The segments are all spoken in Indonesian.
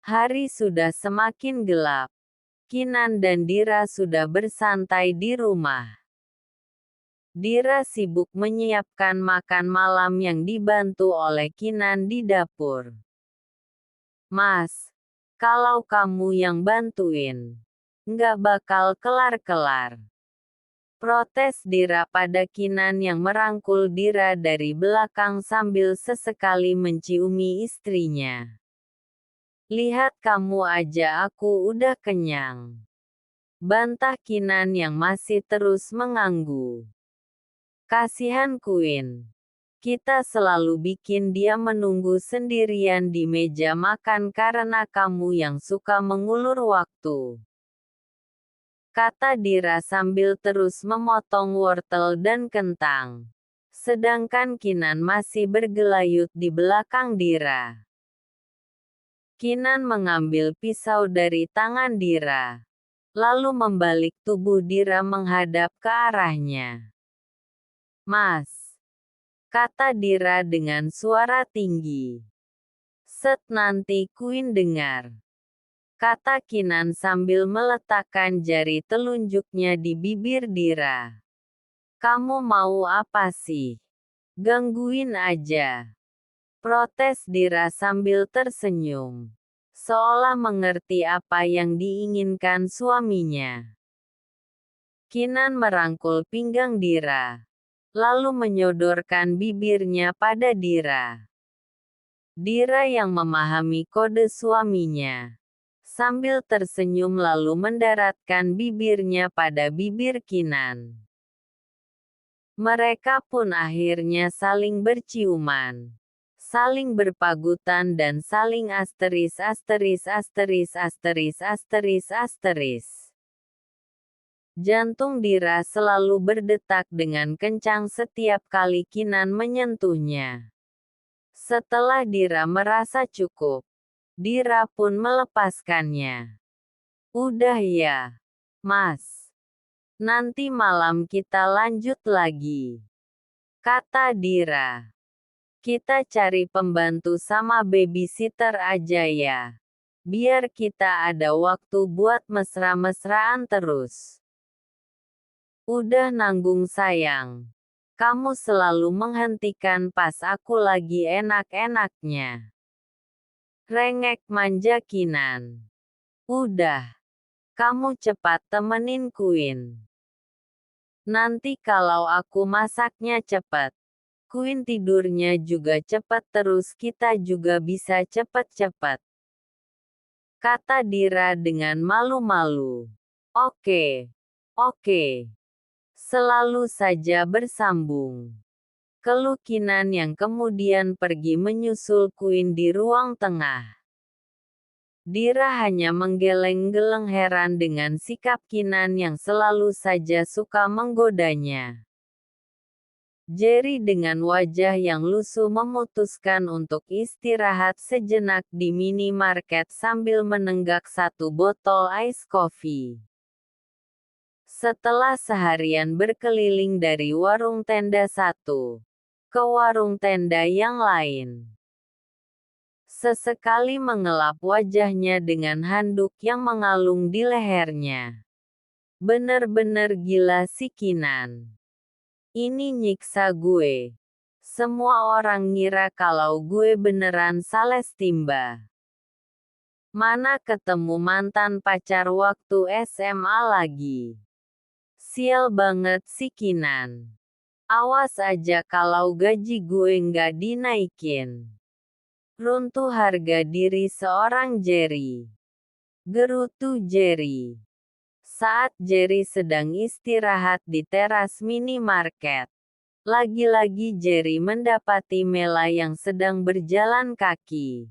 Hari sudah semakin gelap. Kinan dan Dira sudah bersantai di rumah. Dira sibuk menyiapkan makan malam yang dibantu oleh Kinan di dapur. Mas, kalau kamu yang bantuin, nggak bakal kelar-kelar. Protes Dira pada Kinan yang merangkul Dira dari belakang sambil sesekali menciumi istrinya. Lihat kamu aja aku udah kenyang. Bantah Kinan yang masih terus mengganggu. Kasihan Queen. Kita selalu bikin dia menunggu sendirian di meja makan karena kamu yang suka mengulur waktu. Kata Dira sambil terus memotong wortel dan kentang. Sedangkan Kinan masih bergelayut di belakang Dira. Kinan mengambil pisau dari tangan Dira. Lalu membalik tubuh Dira menghadap ke arahnya. Mas, kata Dira dengan suara tinggi. Set nanti Queen dengar. Kata Kinan sambil meletakkan jari telunjuknya di bibir Dira. Kamu mau apa sih? Gangguin aja. Protes Dira sambil tersenyum. Seolah mengerti apa yang diinginkan suaminya. Kinan merangkul pinggang Dira. Lalu menyodorkan bibirnya pada Dira. Dira yang memahami kode suaminya. Sambil tersenyum lalu mendaratkan bibirnya pada bibir Kinan. Mereka pun akhirnya saling berciuman. Saling berpagutan dan saling asteris. Jantung Dira selalu berdetak dengan kencang setiap kali Kinan menyentuhnya. Setelah Dira merasa cukup, Dira pun melepaskannya. Udah ya, Mas. Nanti malam kita lanjut lagi. Kata Dira. Kita cari pembantu sama babysitter aja ya. Biar kita ada waktu buat mesra-mesraan terus. Udah nanggung sayang. Kamu selalu menghentikan pas aku lagi enak-enaknya. Rengek manja Kinan. Udah. Kamu cepat temenin Queen. Nanti kalau aku masaknya cepat. Queen tidurnya juga cepat terus kita juga bisa cepat-cepat. Kata Dira dengan malu-malu. Oke. Oke. Selalu saja bersambung. Keluh Kinan yang kemudian pergi menyusul Queen di ruang tengah. Dira hanya menggeleng-geleng heran dengan sikap Kinan yang selalu saja suka menggodanya. Jerry dengan wajah yang lusuh memutuskan untuk istirahat sejenak di minimarket sambil menenggak satu botol ice coffee. Setelah seharian berkeliling dari warung tenda satu ke warung tenda yang lain. Sesekali mengelap wajahnya dengan handuk yang mengalung di lehernya. Bener-bener gila si Kinan. Ini nyiksa gue. Semua orang ngira kalau gue beneran Salestimba. Mana ketemu mantan pacar waktu SMA lagi. Sial banget si Kinan. Awas aja kalau gaji gue nggak dinaikin. Runtuh harga diri seorang Jerry. Gerutu Jerry. Saat Jerry sedang istirahat di teras minimarket. Lagi-lagi Jerry mendapati Mela yang sedang berjalan kaki.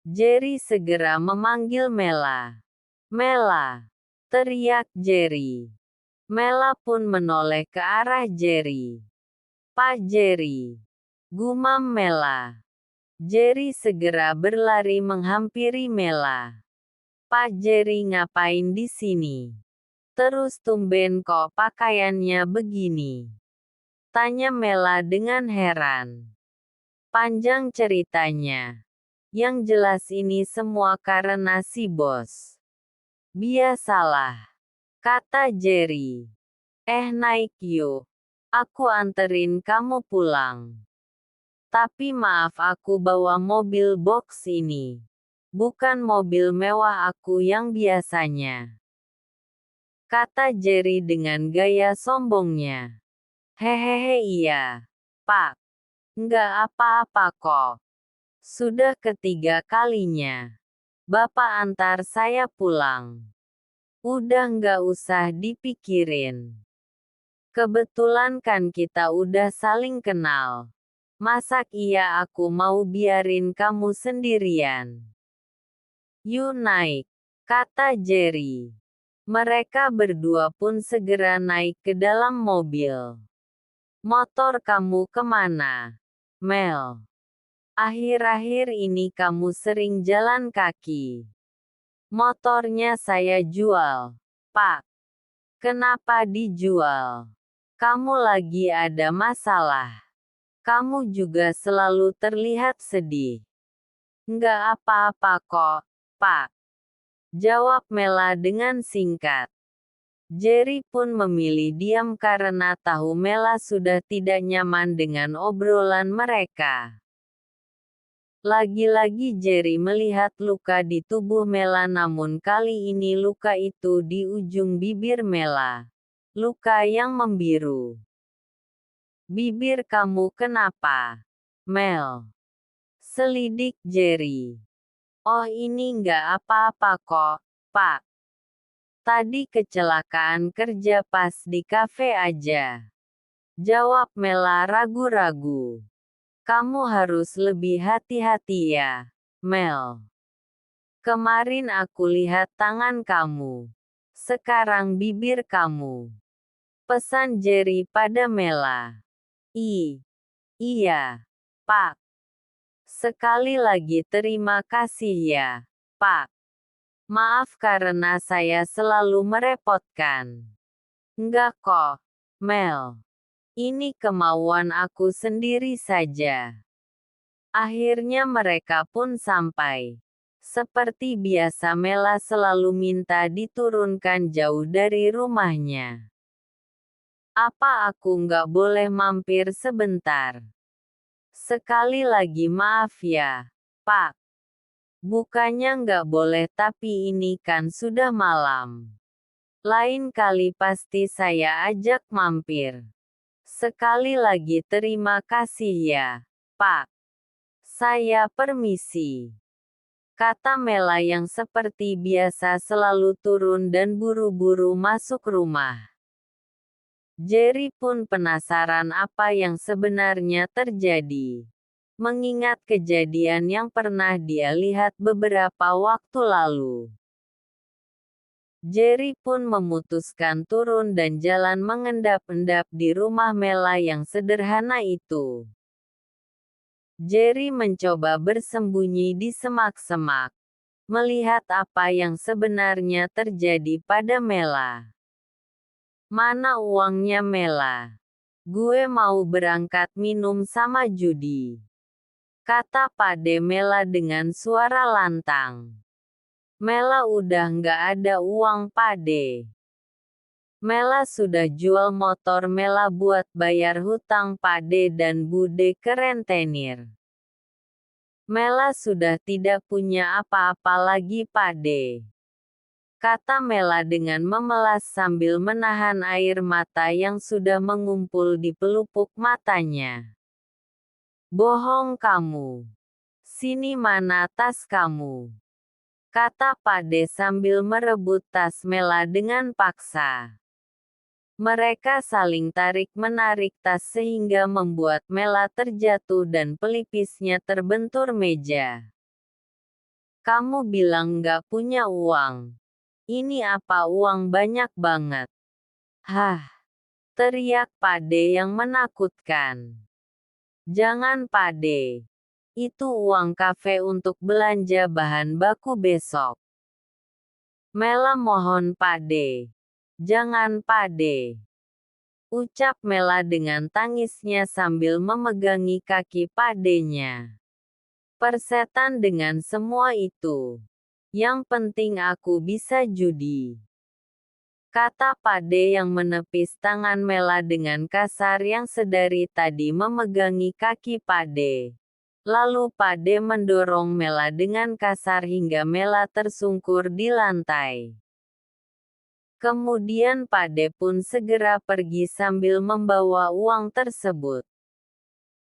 Jerry segera memanggil Mela. Mela! Teriak Jerry. Mela pun menoleh ke arah Jerry. Pak Jerry. Gumam Mela. Jerry segera berlari menghampiri Mela. Pak Jerry ngapain di sini? Terus tumben kok pakaiannya begini? Tanya Mela dengan heran. Panjang ceritanya. Yang jelas ini semua karena si bos. Biasalah, kata Jerry. Naik yuk. Aku anterin kamu pulang. Tapi maaf aku bawa mobil box ini. Bukan mobil mewah aku yang biasanya. Kata Jerry dengan gaya sombongnya. Hehehe iya, Pak. Nggak apa-apa kok. Sudah ketiga kalinya. Bapak antar saya pulang. Udah nggak usah dipikirin. Kebetulan kan kita udah saling kenal. Masak iya aku mau biarin kamu sendirian. Yuk naik, kata Jerry. Mereka berdua pun segera naik ke dalam mobil. Motor kamu kemana, Mel? Akhir-akhir ini kamu sering jalan kaki. Motornya saya jual, Pak. Kenapa dijual? Kamu lagi ada masalah. Kamu juga selalu terlihat sedih. Nggak apa-apa kok, Pak. Jawab Mela dengan singkat. Jerry pun memilih diam karena tahu Mela sudah tidak nyaman dengan obrolan mereka. Lagi-lagi Jerry melihat luka di tubuh Mela namun kali ini luka itu di ujung bibir Mela. Luka yang membiru. Bibir kamu kenapa, Mel? Selidik Jerry. Oh ini nggak apa-apa kok, Pak. Tadi kecelakaan kerja pas di kafe aja. Jawab Mela ragu-ragu. Kamu harus lebih hati-hati ya, Mel. Kemarin aku lihat tangan kamu. Sekarang bibir kamu. Pesan Jerry pada Mela. Iya, Pak. Sekali lagi terima kasih ya, Pak. Maaf karena saya selalu merepotkan. Enggak kok, Mel. Ini kemauan aku sendiri saja. Akhirnya mereka pun sampai. Seperti biasa Mela selalu minta diturunkan jauh dari rumahnya. Apa aku nggak boleh mampir sebentar? Sekali lagi maaf ya, Pak. Bukannya nggak boleh tapi ini kan sudah malam. Lain kali pasti saya ajak mampir. Sekali lagi terima kasih ya, Pak. Saya permisi. Kata Mela yang seperti biasa selalu turun dan buru-buru masuk rumah. Jerry pun penasaran apa yang sebenarnya terjadi. Mengingat kejadian yang pernah dia lihat beberapa waktu lalu. Jerry pun memutuskan turun dan jalan mengendap-endap di rumah Mela yang sederhana itu. Jerry mencoba bersembunyi di semak-semak. Melihat apa yang sebenarnya terjadi pada Mela. Mana uangnya Mela? Gue mau berangkat minum sama judi. Kata Pade Mela dengan suara lantang. Mela udah nggak ada uang Pade. Mela sudah jual motor Mela buat bayar hutang Pade dan Bude ke rentenir. Mela sudah tidak punya apa-apa lagi Pade. Kata Mela dengan memelas sambil menahan air mata yang sudah mengumpul di pelupuk matanya. Bohong kamu. Sini mana tas kamu? Kata Pade sambil merebut tas Mela dengan paksa. Mereka saling tarik-menarik tas sehingga membuat Mela terjatuh dan pelipisnya terbentur meja. Kamu bilang nggak punya uang. Ini apa uang banyak banget? Hah! Teriak Pade yang menakutkan. Jangan Pade. Itu uang kafe untuk belanja bahan baku besok. Mela mohon Pade. Jangan Pade. Ucap Mela dengan tangisnya sambil memegangi kaki Padenya. Persetan dengan semua itu. Yang penting aku bisa judi. Kata Pade yang menepis tangan Mela dengan kasar yang sedari tadi memegangi kaki Pade. Lalu Pade mendorong Mela dengan kasar hingga Mela tersungkur di lantai. Kemudian Pade pun segera pergi sambil membawa uang tersebut.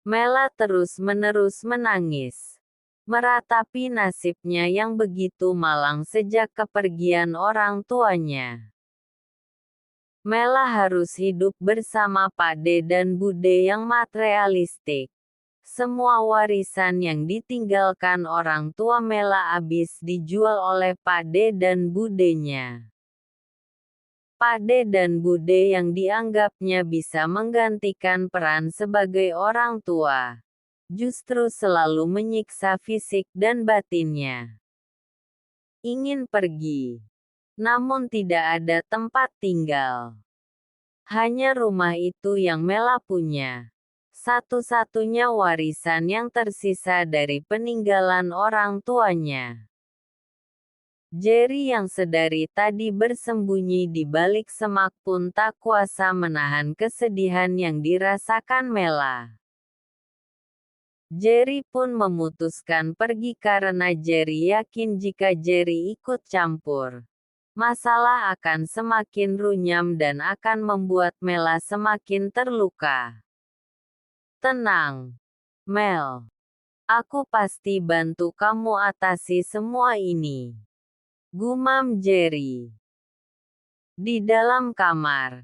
Mela terus-menerus menangis, meratapi nasibnya yang begitu malang sejak kepergian orang tuanya. Mela harus hidup bersama Pade dan Bude yang materialistik. Semua warisan yang ditinggalkan orang tua Mela habis dijual oleh Pade dan Budenya. Pade dan Bude yang dianggapnya bisa menggantikan peran sebagai orang tua, justru selalu menyiksa fisik dan batinnya. Ingin pergi, namun tidak ada tempat tinggal. Hanya rumah itu yang Mela punya. Satu-satunya warisan yang tersisa dari peninggalan orang tuanya. Jerry yang sedari tadi bersembunyi di balik semak pun tak kuasa menahan kesedihan yang dirasakan Mela. Jerry pun memutuskan pergi karena Jerry yakin jika Jerry ikut campur, masalah akan semakin runyam dan akan membuat Mela semakin terluka. Tenang, Mel. Aku pasti bantu kamu atasi semua ini. Gumam Jerry. Di dalam kamar,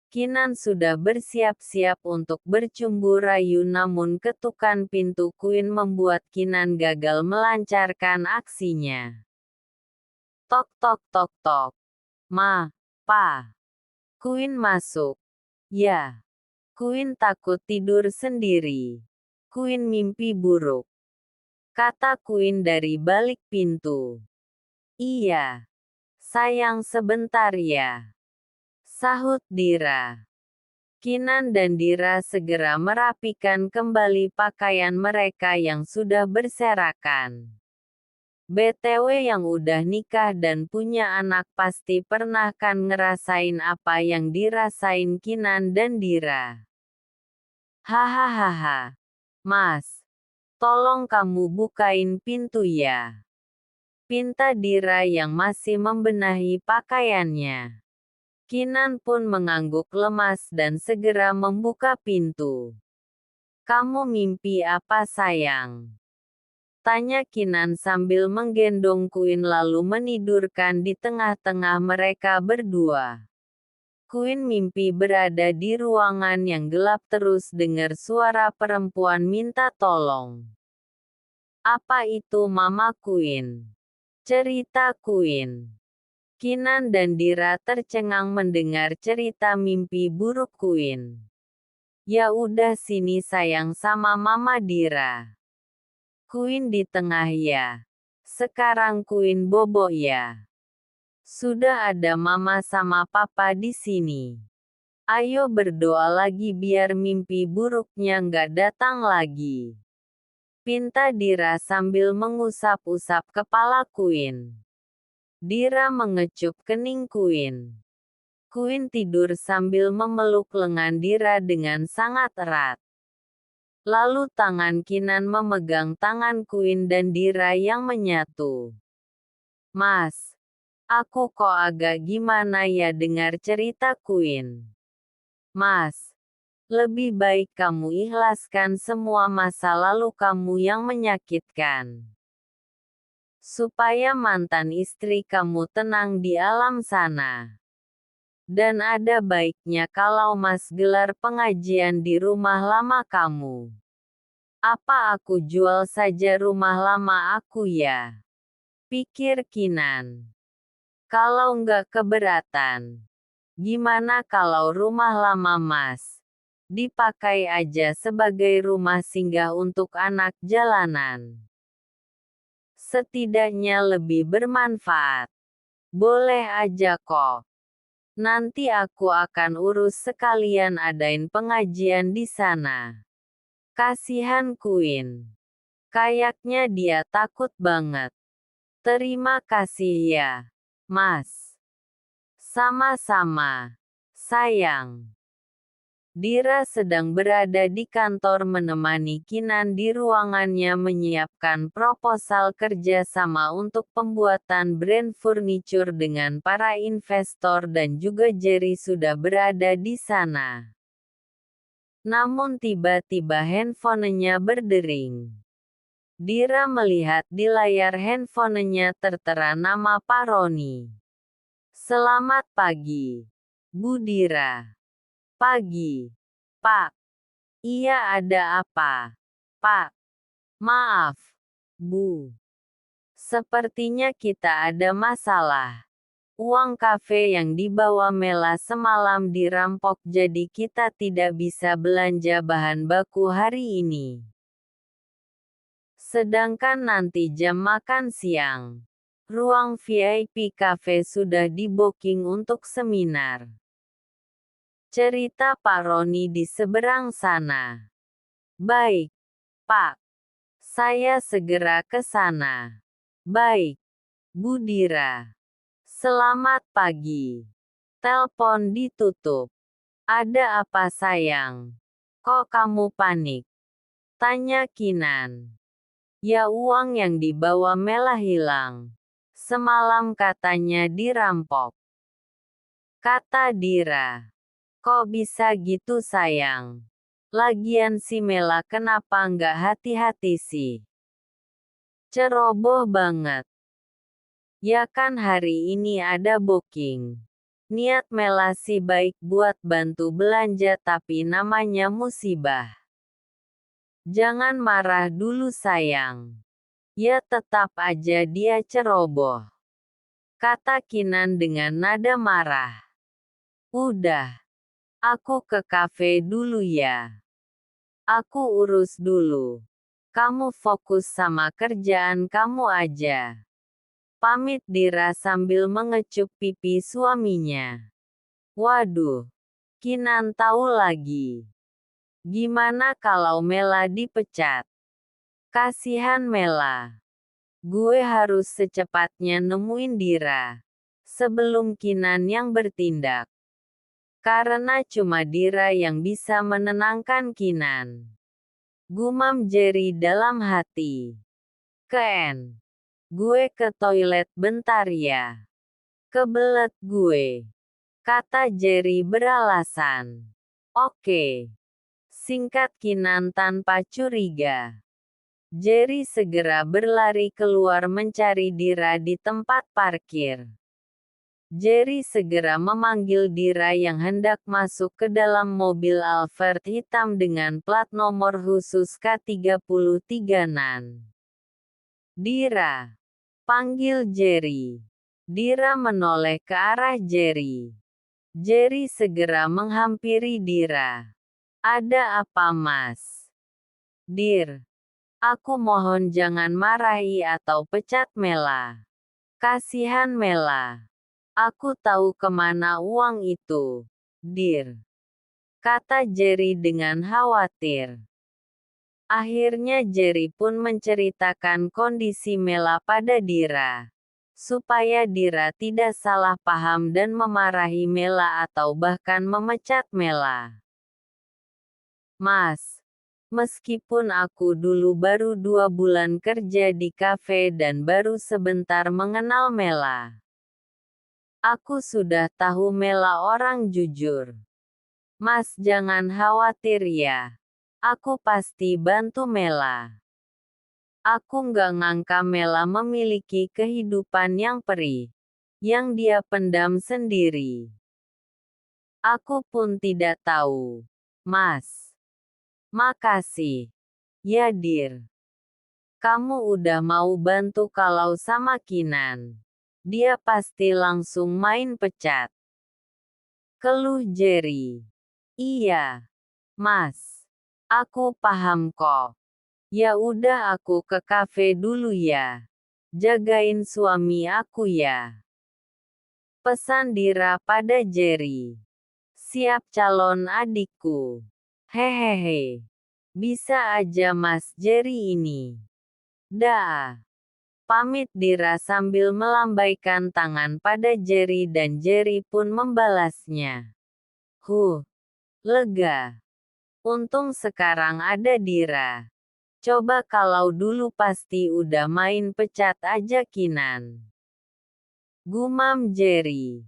Kinan sudah bersiap-siap untuk bercumbu rayu namun ketukan pintu Queen membuat Kinan gagal melancarkan aksinya. Tok tok tok tok. Ma, Pa. Queen masuk. Ya. Queen takut tidur sendiri. Queen mimpi buruk. Kata Queen dari balik pintu. Iya. Sayang sebentar ya. Sahut Dira. Kinan dan Dira segera merapikan kembali pakaian mereka yang sudah berserakan. BTW yang udah nikah dan punya anak pasti pernah kan ngerasain apa yang dirasain Kinan dan Dira. Hahaha. Mas, tolong kamu bukain pintu ya. Pinta Dira yang masih membenahi pakaiannya. Kinan pun mengangguk lemas dan segera membuka pintu. Kamu mimpi apa sayang? Tanya Kinan sambil menggendong Queen lalu menidurkan di tengah-tengah mereka berdua. Queen mimpi berada di ruangan yang gelap terus dengar suara perempuan minta tolong. Apa itu Mama Queen? Cerita Queen. Kinan dan Dira tercengang mendengar cerita mimpi buruk Queen. Ya udah sini sayang sama Mama Dira. Queen di tengah ya. Sekarang Queen bobo ya. Sudah ada Mama sama Papa di sini. Ayo berdoa lagi biar mimpi buruknya nggak datang lagi. Pinta Dira sambil mengusap-usap kepala Queen. Dira mengecup kening Queen. Queen tidur sambil memeluk lengan Dira dengan sangat erat. Lalu tangan Kinan memegang tangan Queen dan Dira yang menyatu. Mas, aku kok agak gimana ya dengar cerita Queen. Mas, lebih baik kamu ikhlaskan semua masa lalu kamu yang menyakitkan. Supaya mantan istri kamu tenang di alam sana. Dan ada baiknya kalau Mas gelar pengajian di rumah lama kamu. Apa aku jual saja rumah lama aku ya? Pikir Kinan. Kalau nggak keberatan. Gimana kalau rumah lama Mas dipakai aja sebagai rumah singgah untuk anak jalanan? Setidaknya lebih bermanfaat. Boleh aja kok. Nanti aku akan urus sekalian adain pengajian di sana. Kasihan Queen. Kayaknya dia takut banget. Terima kasih ya, Mas. Sama-sama, sayang. Dira sedang berada di kantor menemani Kinan di ruangannya menyiapkan proposal kerjasama untuk pembuatan brand furniture dengan para investor dan juga Jerry sudah berada di sana. Namun tiba-tiba handphonenya berdering. Dira melihat di layar handphonenya tertera nama Pak Roni. Selamat pagi, Bu Dira. Pagi, Pak. Iya, ada apa, Pak? Maaf, Bu. Sepertinya kita ada masalah. Uang kafe yang dibawa Mela semalam dirampok jadi kita tidak bisa belanja bahan baku hari ini. Sedangkan nanti jam makan siang, ruang VIP kafe sudah di-booking untuk seminar. Cerita Pak Roni di seberang sana. Baik, Pak. Saya segera ke sana. Baik, Bu Dira. Selamat pagi. Telepon ditutup. Ada apa sayang? Kok kamu panik? Tanya Kinan. Ya, uang yang dibawa Mela hilang. Semalam katanya dirampok. Kata Dira. Kok bisa gitu sayang? Lagian si Mela kenapa nggak hati-hati sih? Ceroboh banget. Ya kan hari ini ada booking. Niat Mela sih baik buat bantu belanja tapi namanya musibah. Jangan marah dulu sayang. Ya tetap aja dia ceroboh. Kata Kinan dengan nada marah. Udah. Aku ke kafe dulu ya. Aku urus dulu. Kamu fokus sama kerjaan kamu aja. Pamit Dira sambil mengecup pipi suaminya. Waduh. Kinan tahu lagi. Gimana kalau Mela dipecat? Kasihan Mela. Gue harus secepatnya nemuin Dira. Sebelum Kinan yang bertindak. Karena cuma Dira yang bisa menenangkan Kinan. Gumam Jerry dalam hati. Ken. Gue ke toilet bentar ya. Kebelet gue. Kata Jerry beralasan. Oke. Singkat Kinan tanpa curiga. Jerry segera berlari keluar mencari Dira di tempat parkir. Jerry segera memanggil Dira yang hendak masuk ke dalam mobil Alphard hitam dengan plat nomor khusus K33 NAN. Dira. Panggil Jerry. Dira menoleh ke arah Jerry. Jerry segera menghampiri Dira. Ada apa Mas? Dir. Aku mohon jangan marahi atau pecat Mela. Kasihan Mela. Aku tahu kemana uang itu, Dir. Kata Jerry dengan khawatir. Akhirnya Jerry pun menceritakan kondisi Mela pada Dira. Supaya Dira tidak salah paham dan memarahi Mela atau bahkan memecat Mela. Mas. Meskipun aku dulu baru 2 bulan kerja di kafe dan baru sebentar mengenal Mela. Aku sudah tahu Mela orang jujur. Mas jangan khawatir ya. Aku pasti bantu Mela. Aku nggak ngangka Mela memiliki kehidupan yang perih. Yang dia pendam sendiri. Aku pun tidak tahu. Mas. Makasih. Ya Dir. Kamu udah mau bantu kalau sama Kinan. Dia pasti langsung main pecat. Keluh Jerry. Iya. Mas. Aku paham kok. Ya udah aku ke kafe dulu ya. Jagain suami aku ya. Pesan Dira pada Jerry. Siap calon adikku. Hehehe. Bisa aja Mas Jerry ini. Dah. Pamit Dira sambil melambaikan tangan pada Jerry dan Jerry pun membalasnya. Lega. Untung sekarang ada Dira. Coba kalau dulu pasti udah main pecat aja Kinan. Gumam Jerry.